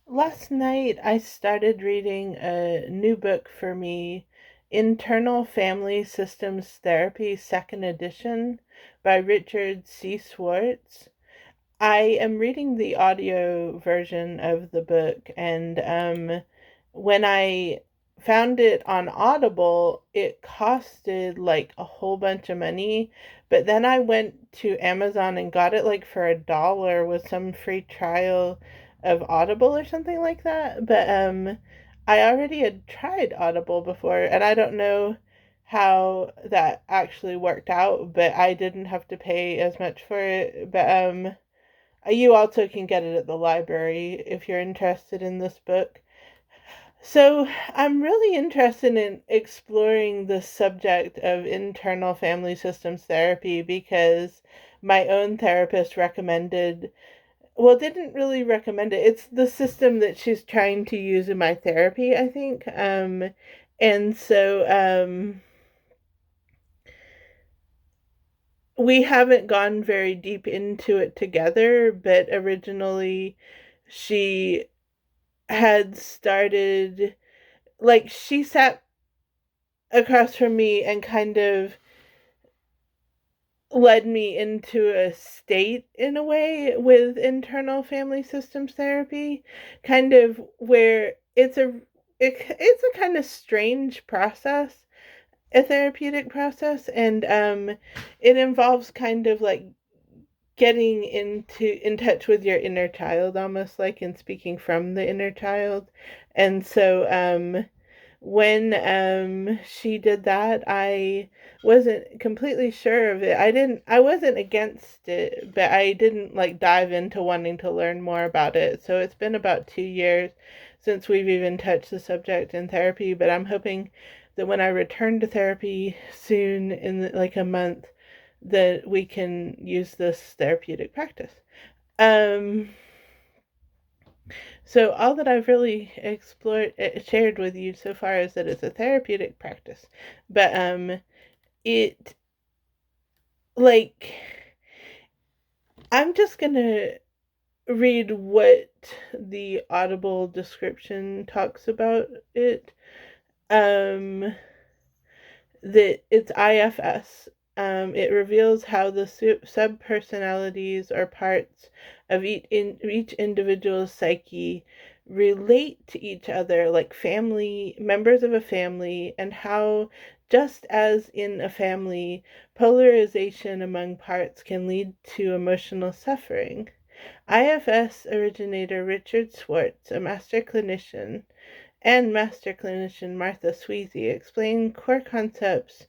Last night I started reading a new book for me, Internal Family Systems Therapy, Second Edition by Richard C. Swartz. I am reading the audio version of the book, and when I found it on Audible, it costed like a whole bunch of money. But then I went to Amazon and got it like for $1 with some free trial of Audible or something like that. But I already had tried Audible before, and I don't know how that actually worked out, but I didn't have to pay as much for it. But you also can get it at the library if you're interested in this book. So, I'm really interested in exploring the subject of internal family systems therapy because my own therapist recommended, well, didn't really recommend it. It's the system that she's trying to use in my therapy, I think. And so we haven't gone very deep into it together, but originally she had started, like, she sat across from me and kind of led me into a state in a way with internal family systems therapy, kind of where it's a kind of strange process, a therapeutic process, and it involves kind of like getting in touch with your inner child, almost like, and speaking from the inner child. And so when she did that, I wasn't completely sure of it. I wasn't against it, but I didn't like dive into wanting to learn more about it. So it's been about 2 years since we've even touched the subject in therapy, but I'm hoping that when I return to therapy soon, in like a month, that we can use this therapeutic practice. Um, so all that I've really explored, shared with you so far is that it's a therapeutic practice, but it like I'm just gonna read what the Audible description talks about it. Um, that it's IFS. It reveals how the subpersonalities or parts of each individual's psyche relate to each other, like family members of a family, and how, just as in a family, polarization among parts can lead to emotional suffering. IFS originator Richard Swartz, a master clinician, and master clinician Martha Sweezy explain core concepts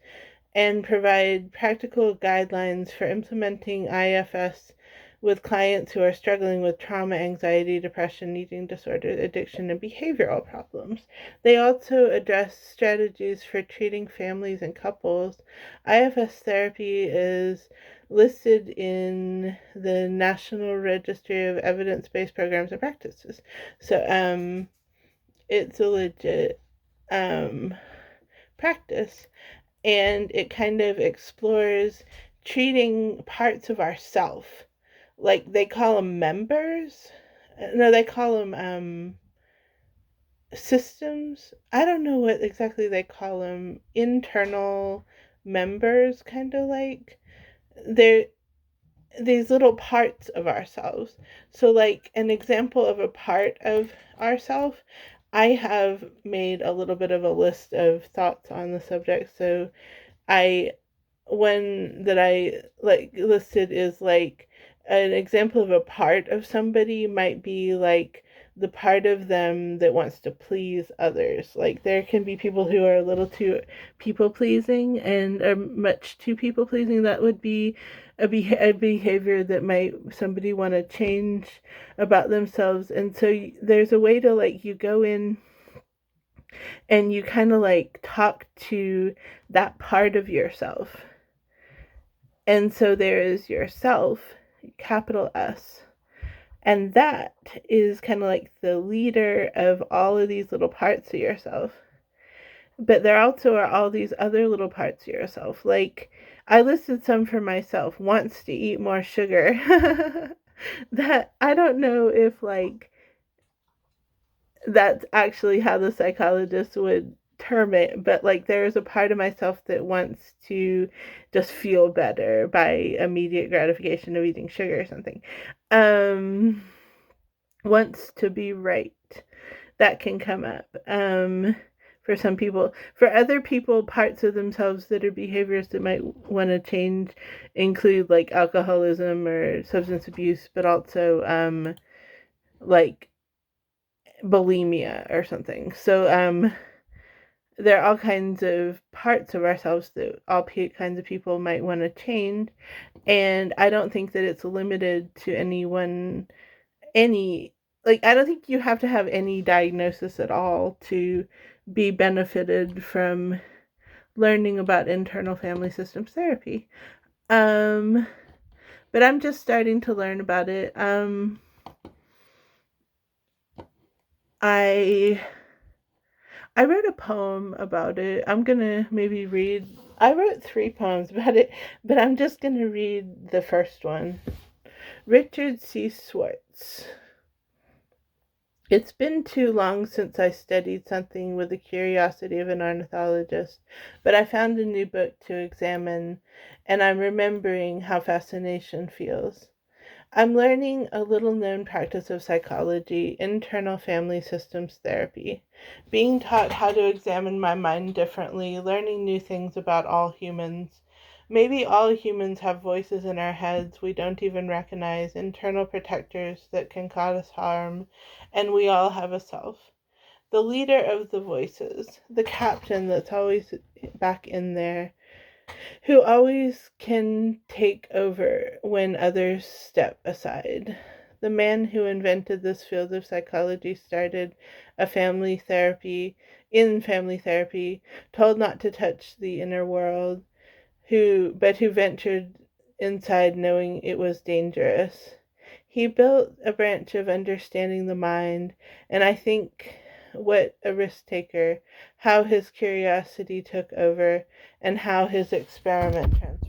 and provide practical guidelines for implementing IFS with clients who are struggling with trauma, anxiety, depression, eating disorder, addiction, and behavioral problems. They also address strategies for treating families and couples. IFS therapy is listed in the National Registry of Evidence-Based Programs and Practices. So, it's a legit um, practice, and it kind of explores treating parts of ourself, like they call them members. No, they call them systems. I don't know what exactly they call them. Internal members, kind of like they're these little parts of ourselves. So, like an example of a part of ourself, I have made a little bit of a list of thoughts on the subject. So, I one that I like listed is like an example of a part of somebody might be like the part of them that wants to please others. Like there can be people who are a little too people pleasing and are much too people pleasing. That would be a behavior that might somebody want to change about themselves. And so there's a way to like you go in and you kind of like talk to that part of yourself. And so there is yourself, capital S. And that is kind of like the leader of all of these little parts of yourself. But there also are all these other little parts of yourself. Like I listed some for myself, wants to eat more sugar. That I don't know if like that's actually how the psychologist would term it, but like there's a part of myself that wants to just feel better by immediate gratification of eating sugar or something. Um wants to be right. That can come up. For some people. For other people, parts of themselves that are behaviors that might want to change include like alcoholism or substance abuse, but also like bulimia or something. So there are all kinds of parts of ourselves that all kinds of people might want to change, and I don't think that it's limited to anyone. Any like I don't think you have to have any diagnosis at all to be benefited from learning about internal family systems therapy. Um, but I'm just starting to learn about it. I I wrote a poem about it. I'm gonna maybe read. I wrote 3 poems about it, but I'm just gonna read the first one. Richard C. Swartz. It's been too long since I studied something with the curiosity of an ornithologist, but I found a new book to examine, and I'm remembering how fascination feels. I'm learning a little known practice of psychology, internal family systems therapy, being taught how to examine my mind differently, learning new things about all humans. Maybe all humans have voices in our heads we don't even recognize, internal protectors that can cause harm, and we all have a self. The leader of the voices, the captain that's always back in there, who always can take over when others step aside. The man who invented this field of psychology started a family therapy, told not to touch the inner world, who ventured inside knowing it was dangerous. He built a branch of understanding the mind, and I think what a risk taker, how his curiosity took over, and how his experiment transformed.